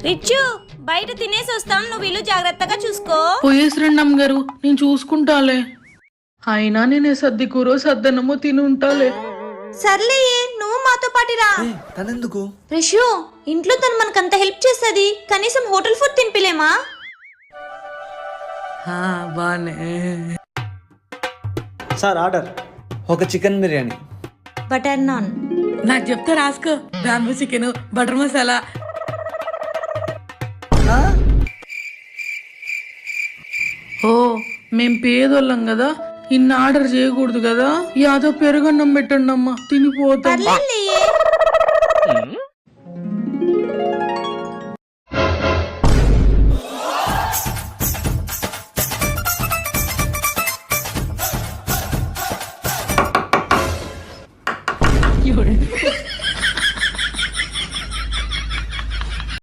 రిచ్చు బయట తినేసి వస్తాం, నువ్వు ఇల్లు జాగ్రత్తగా చూసుకో. పోయేసిరండి అమ్మగారు, నేను చూసుకుంటాలే. అయినా నేను సర్ది కూరో సద్దనమో తిని ఉంటాలే. సర్లే నువ్వు మాతో పాటిరా. తనెందుకు? రిషు ఇంట్లో తను మనకంత హెల్ప్ చేస్తుంది, కనీసం హోటల్ ఫుడ్ తినిపిలేమా? బానే. Sir order. ఒక చికెన్ బిర్యానీ. బటర్ నాన్. నాకు చెప్తే రాసుకో. Bamboo chicken, butter masala. ఓ మేం పేదోళ్ళం కదా, ఇన్ని ఆర్డర్ చేయకూడదు కదా. యాదో పెరుగన్నం పెట్టండి అమ్మా, తినిపోతాం. పర్లేదు